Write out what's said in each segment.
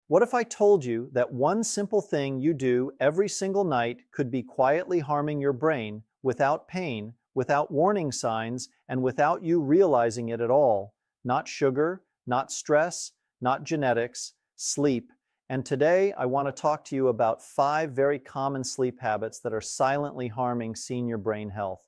What if I told you that one simple thing you do every single night could be quietly harming your brain without pain, without warning signs, and without you realizing it at all? Not sugar, not stress, not genetics, sleep. And today I want to talk to you about 5 very common sleep habits that are silently harming senior brain health.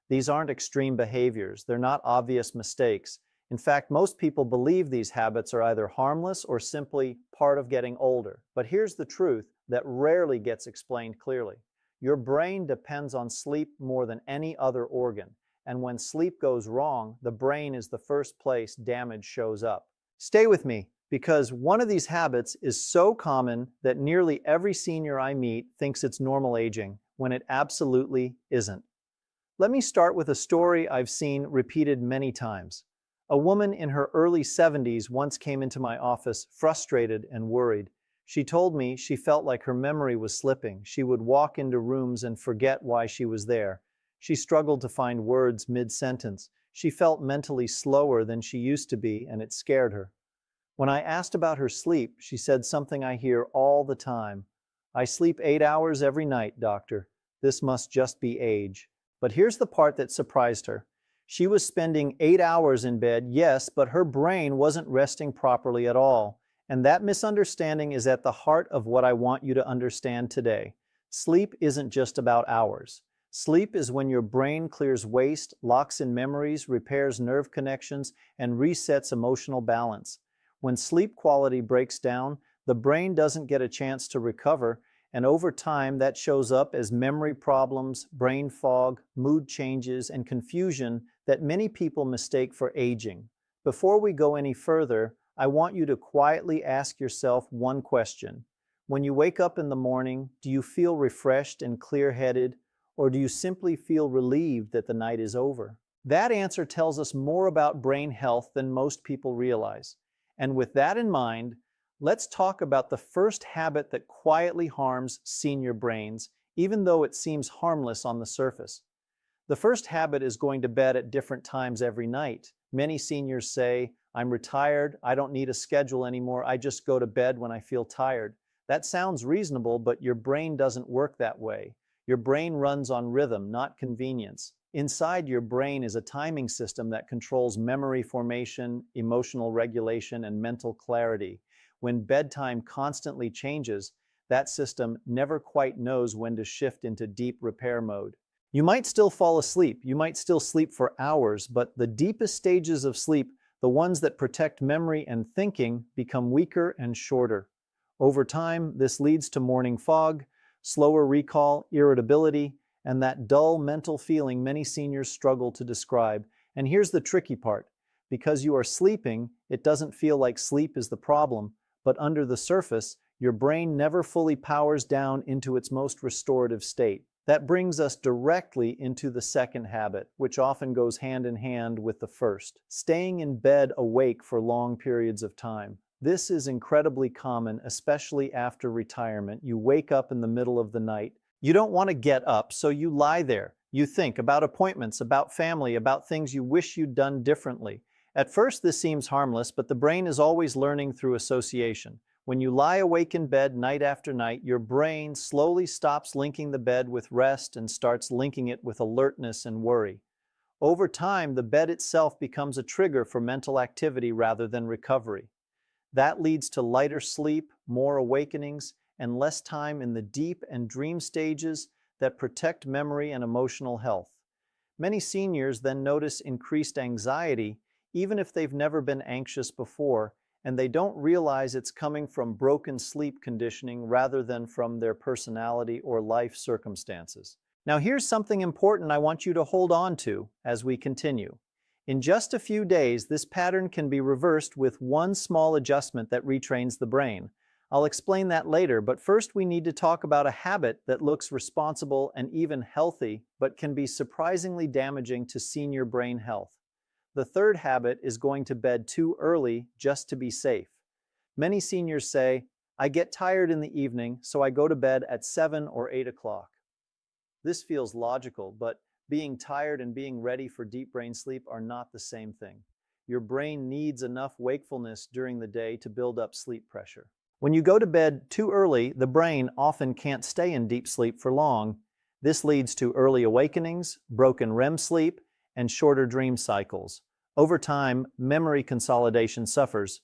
These aren't extreme behaviors, they're not obvious mistakes. In fact, most people believe these habits are either harmless or simply part of getting older. But here's the truth that rarely gets explained clearly. Your brain depends on sleep more than any other organ. And when sleep goes wrong, the brain is the first place damage shows up. Stay with me, because one of these habits is so common that nearly every senior I meet thinks it's normal aging, when it absolutely isn't. Let me start with a story I've seen repeated many times. A woman in her early 70s once came into my office frustrated and worried. She told me she felt like her memory was slipping. She would walk into rooms and forget why she was there. She struggled to find words mid-sentence. She felt mentally slower than she used to be, and it scared her. When I asked about her sleep, she said something I hear all the time. "I sleep 8 hours every night, doctor. This must just be age." But here's the part that surprised her. She was spending 8 hours in bed, yes, but her brain wasn't resting properly at all. And that misunderstanding is at the heart of what I want you to understand today. Sleep isn't just about hours. Sleep is when your brain clears waste, locks in memories, repairs nerve connections, and resets emotional balance. When sleep quality breaks down, the brain doesn't get a chance to recover, and over time that shows up as memory problems, brain fog, mood changes, and confusion that many people mistake for aging. Before we go any further, I want you to quietly ask yourself one question. When you wake up in the morning, do you feel refreshed and clear-headed, or do you simply feel relieved that the night is over? That answer tells us more about brain health than most people realize. And with that in mind, let's talk about the first habit that quietly harms senior brains, even though it seems harmless on the surface. The first habit is going to bed at different times every night. Many seniors say, "I'm retired, I don't need a schedule anymore, I just go to bed when I feel tired." That sounds reasonable, but your brain doesn't work that way. Your brain runs on rhythm, not convenience. Inside your brain is a timing system that controls memory formation, emotional regulation, and mental clarity. When bedtime constantly changes, that system never quite knows when to shift into deep repair mode. You might still fall asleep, you might still sleep for hours, but the deepest stages of sleep, the ones that protect memory and thinking, become weaker and shorter. Over time, this leads to morning fog, slower recall, irritability, and that dull mental feeling many seniors struggle to describe. And here's the tricky part. Because you are sleeping, it doesn't feel like sleep is the problem, but under the surface, your brain never fully powers down into its most restorative state. That brings us directly into the second habit, which often goes hand in hand with the first: staying in bed awake for long periods of time. This is incredibly common, especially after retirement. You wake up in the middle of the night. You don't want to get up, so you lie there. You think about appointments, about family, about things you wish you'd done differently. At first, this seems harmless, but the brain is always learning through association. When you lie awake in bed night after night, your brain slowly stops linking the bed with rest and starts linking it with alertness and worry. Over time, the bed itself becomes a trigger for mental activity rather than recovery. That leads to lighter sleep, more awakenings, and less time in the deep and dream stages that protect memory and emotional health. Many seniors then notice increased anxiety, even if they've never been anxious before, and they don't realize it's coming from broken sleep conditioning rather than from their personality or life circumstances. Now, here's something important I want you to hold on to as we continue. In just a few days, this pattern can be reversed with one small adjustment that retrains the brain. I'll explain that later, but first we need to talk about a habit that looks responsible and even healthy, but can be surprisingly damaging to senior brain health. The third habit is going to bed too early just to be safe. Many seniors say, "I get tired in the evening, so I go to bed at 7 or 8 o'clock." This feels logical, but being tired and being ready for deep brain sleep are not the same thing. Your brain needs enough wakefulness during the day to build up sleep pressure. When you go to bed too early, the brain often can't stay in deep sleep for long. This leads to early awakenings, broken REM sleep, and shorter dream cycles. Over time, memory consolidation suffers.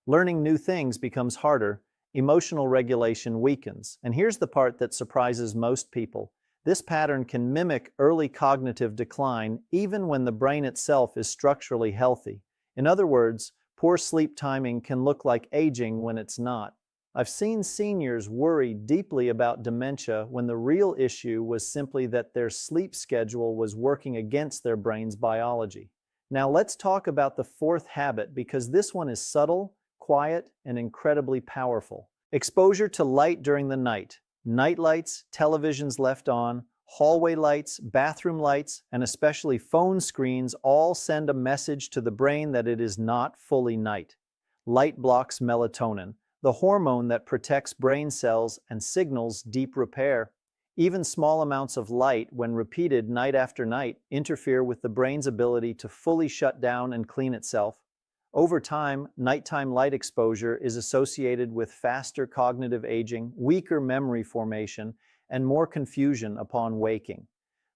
Learning new things becomes harder. Emotional regulation weakens. And here's the part that surprises most people. This pattern can mimic early cognitive decline even when the brain itself is structurally healthy. In other words, poor sleep timing can look like aging when it's not. I've seen seniors worry deeply about dementia when the real issue was simply that their sleep schedule was working against their brain's biology. Now let's talk about the fourth habit, because this one is subtle, quiet, and incredibly powerful. Exposure to light during the night. Night lights, televisions left on, hallway lights, bathroom lights, and especially phone screens all send a message to the brain that it is not fully night. Light blocks melatonin, the hormone that protects brain cells and signals deep repair. Even small amounts of light, when repeated night after night, interfere with the brain's ability to fully shut down and clean itself. Over time, nighttime light exposure is associated with faster cognitive aging, weaker memory formation, and more confusion upon waking.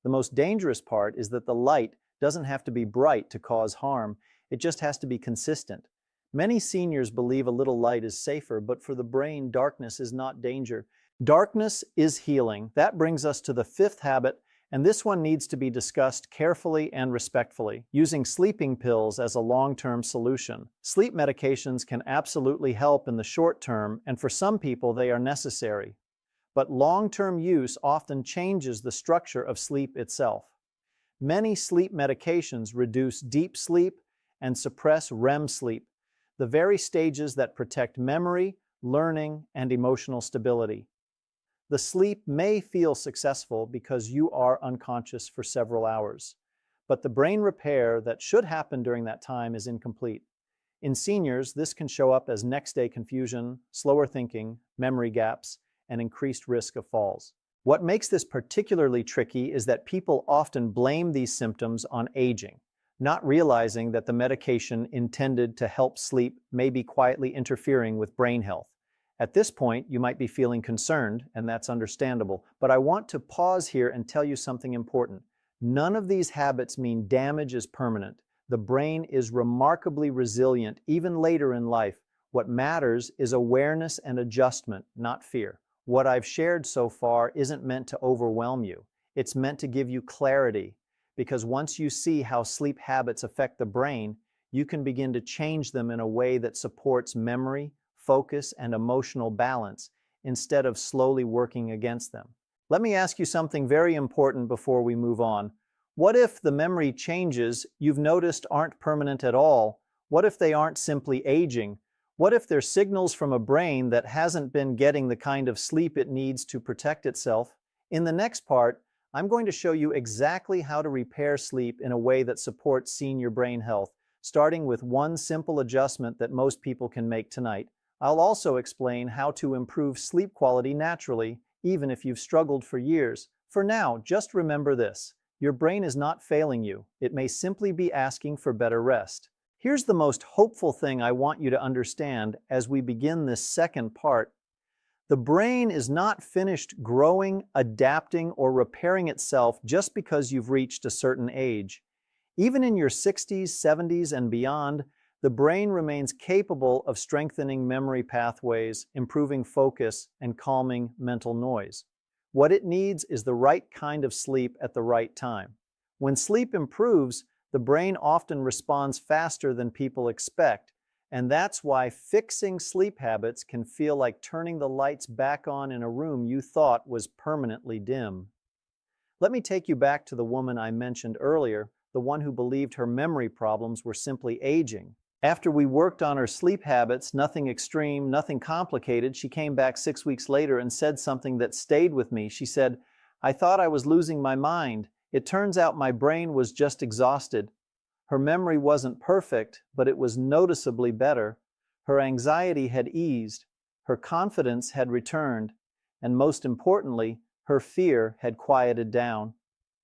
The most dangerous part is that the light doesn't have to be bright to cause harm, it just has to be consistent. Many seniors believe a little light is safer, but for the brain, darkness is not danger. Darkness is healing. That brings us to the fifth habit, and this one needs to be discussed carefully and respectfully. Using sleeping pills as a long-term solution. Sleep medications can absolutely help in the short term, and for some people they are necessary. But long-term use often changes the structure of sleep itself. Many sleep medications reduce deep sleep and suppress REM sleep, the very stages that protect memory, learning, and emotional stability. The sleep may feel successful because you are unconscious for several hours, but the brain repair that should happen during that time is incomplete. In seniors, this can show up as next-day confusion, slower thinking, memory gaps, and increased risk of falls. What makes this particularly tricky is that people often blame these symptoms on aging, not realizing that the medication intended to help sleep may be quietly interfering with brain health. At this point, you might be feeling concerned, and that's understandable, but I want to pause here and tell you something important. None of these habits mean damage is permanent. The brain is remarkably resilient even later in life. What matters is awareness and adjustment, not fear. What I've shared so far isn't meant to overwhelm you. It's meant to give you clarity, because once you see how sleep habits affect the brain, you can begin to change them in a way that supports memory, focus, and emotional balance instead of slowly working against them. Let me ask you something very important before we move on. What if the memory changes you've noticed aren't permanent at all? What if they aren't simply aging? What if they're signals from a brain that hasn't been getting the kind of sleep it needs to protect itself? In the next part, I'm going to show you exactly how to repair sleep in a way that supports senior brain health, starting with one simple adjustment that most people can make tonight. I'll also explain how to improve sleep quality naturally, even if you've struggled for years. For now, just remember this. Your brain is not failing you. It may simply be asking for better rest. Here's the most hopeful thing I want you to understand as we begin this second part. The brain is not finished growing, adapting, or repairing itself just because you've reached a certain age. Even in your 60s, 70s, and beyond, the brain remains capable of strengthening memory pathways, improving focus, and calming mental noise. What it needs is the right kind of sleep at the right time. When sleep improves, the brain often responds faster than people expect, and that's why fixing sleep habits can feel like turning the lights back on in a room you thought was permanently dim. Let me take you back to the woman I mentioned earlier, the one who believed her memory problems were simply aging. After we worked on her sleep habits, nothing extreme, nothing complicated, she came back 6 weeks later and said something that stayed with me. She said, "I thought I was losing my mind. It turns out my brain was just exhausted." Her memory wasn't perfect, but it was noticeably better. Her anxiety had eased, her confidence had returned, and most importantly, her fear had quieted down.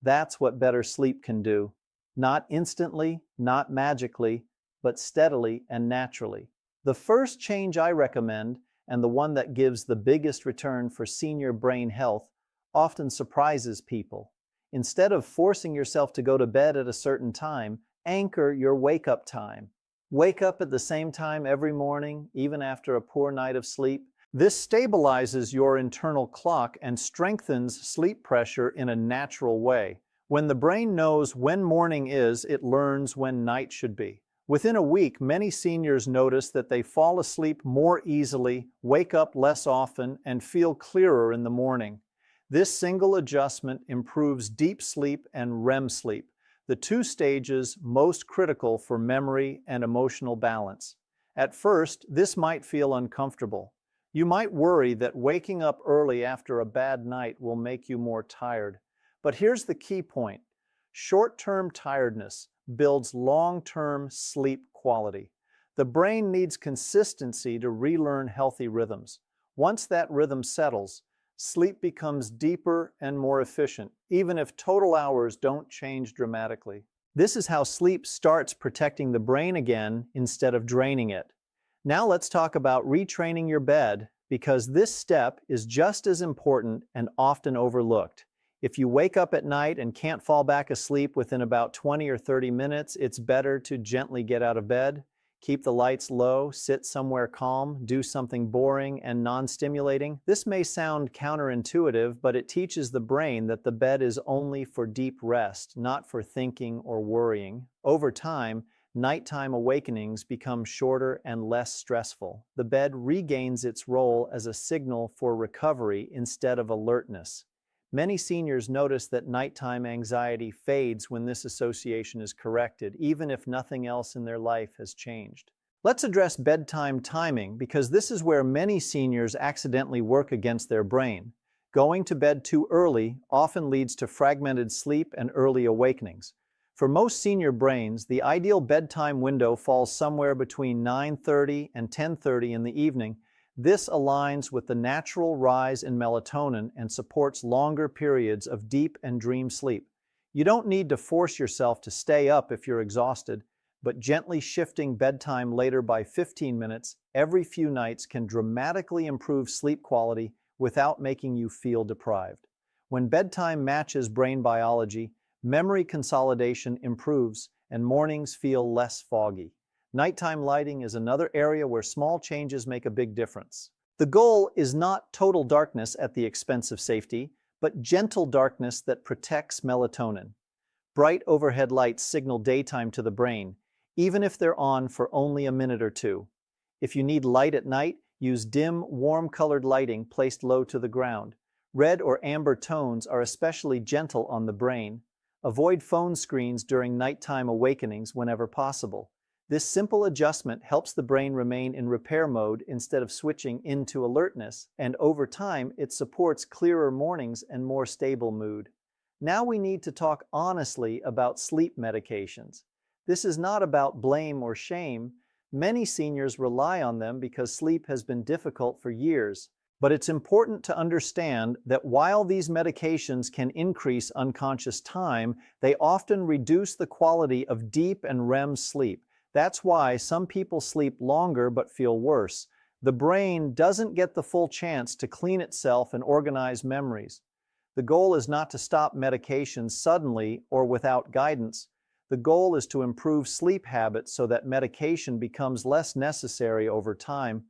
That's what better sleep can do. Not instantly, not magically, but steadily and naturally. The first change I recommend, and the one that gives the biggest return for senior brain health, often surprises people. Instead of forcing yourself to go to bed at a certain time, anchor your wake-up time. Wake up at the same time every morning, even after a poor night of sleep. This stabilizes your internal clock and strengthens sleep pressure in a natural way. When the brain knows when morning is, it learns when night should be. Within a week, many seniors notice that they fall asleep more easily, wake up less often, and feel clearer in the morning. This single adjustment improves deep sleep and REM sleep, the two stages most critical for memory and emotional balance. At first, this might feel uncomfortable. You might worry that waking up early after a bad night will make you more tired. But here's the key point. Short-term tiredness builds long-term sleep quality. The brain needs consistency to relearn healthy rhythms. Once that rhythm settles, sleep becomes deeper and more efficient, even if total hours don't change dramatically. This is how sleep starts protecting the brain again instead of draining it. Now let's talk about retraining your bed, because this step is just as important and often overlooked. If you wake up at night and can't fall back asleep within about 20 or 30 minutes, it's better to gently get out of bed, keep the lights low, sit somewhere calm, do something boring and non-stimulating. This may sound counterintuitive, but it teaches the brain that the bed is only for deep rest, not for thinking or worrying. Over time, nighttime awakenings become shorter and less stressful. The bed regains its role as a signal for recovery instead of alertness. Many seniors notice that nighttime anxiety fades when this association is corrected, even if nothing else in their life has changed. Let's address bedtime timing, because this is where many seniors accidentally work against their brain. Going to bed too early often leads to fragmented sleep and early awakenings. For most senior brains, the ideal bedtime window falls somewhere between 9:30 and 10:30 in the evening. This aligns with the natural rise in melatonin and supports longer periods of deep and dream sleep. You don't need to force yourself to stay up if you're exhausted, but gently shifting bedtime later by 15 minutes every few nights can dramatically improve sleep quality without making you feel deprived. When bedtime matches brain biology, memory consolidation improves and mornings feel less foggy. Nighttime lighting is another area where small changes make a big difference. The goal is not total darkness at the expense of safety, but gentle darkness that protects melatonin. Bright overhead lights signal daytime to the brain, even if they're on for only a minute or two. If you need light at night, use dim, warm-colored lighting placed low to the ground. Red or amber tones are especially gentle on the brain. Avoid phone screens during nighttime awakenings whenever possible. This simple adjustment helps the brain remain in repair mode instead of switching into alertness, and over time it supports clearer mornings and more stable mood. Now we need to talk honestly about sleep medications. This is not about blame or shame. Many seniors rely on them because sleep has been difficult for years. But it's important to understand that while these medications can increase unconscious time, they often reduce the quality of deep and REM sleep. That's why some people sleep longer but feel worse. The brain doesn't get the full chance to clean itself and organize memories. The goal is not to stop medications suddenly or without guidance. The goal is to improve sleep habits so that medication becomes less necessary over time.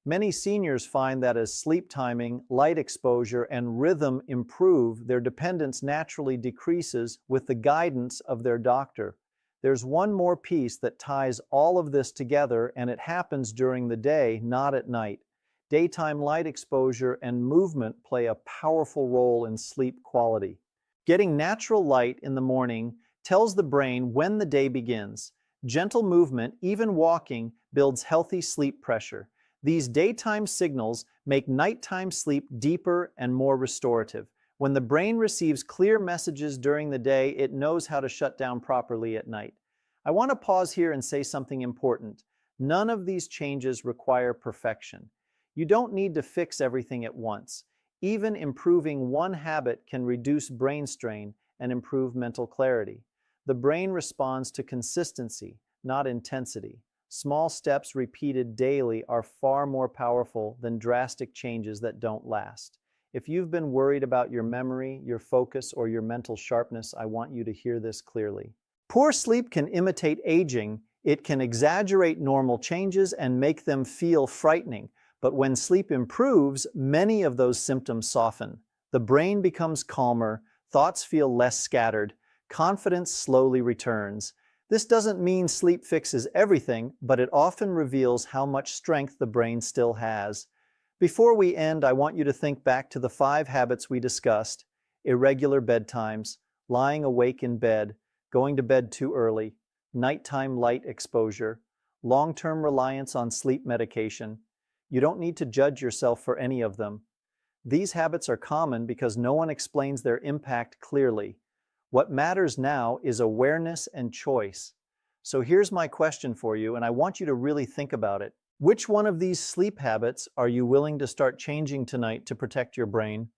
Many seniors find that as sleep timing, light exposure, and rhythm improve, their dependence naturally decreases with the guidance of their doctor. There's one more piece that ties all of this together, and it happens during the day, not at night. Daytime light exposure and movement play a powerful role in sleep quality. Getting natural light in the morning tells the brain when the day begins. Gentle movement, even walking, builds healthy sleep pressure. These daytime signals make nighttime sleep deeper and more restorative. When the brain receives clear messages during the day, it knows how to shut down properly at night. I want to pause here and say something important. None of these changes require perfection. You don't need to fix everything at once. Even improving one habit can reduce brain strain and improve mental clarity. The brain responds to consistency, not intensity. Small steps repeated daily are far more powerful than drastic changes that don't last. If you've been worried about your memory, your focus, or your mental sharpness, I want you to hear this clearly. Poor sleep can imitate aging. It can exaggerate normal changes and make them feel frightening. But when sleep improves, many of those symptoms soften. The brain becomes calmer, thoughts feel less scattered, confidence slowly returns. This doesn't mean sleep fixes everything, but it often reveals how much strength the brain still has. Before we end, I want you to think back to the 5 habits we discussed: irregular bedtimes, lying awake in bed, going to bed too early, nighttime light exposure, long-term reliance on sleep medication. You don't need to judge yourself for any of them. These habits are common because no one explains their impact clearly. What matters now is awareness and choice. So here's my question for you, and I want you to really think about it. Which one of these sleep habits are you willing to start changing tonight to protect your brain?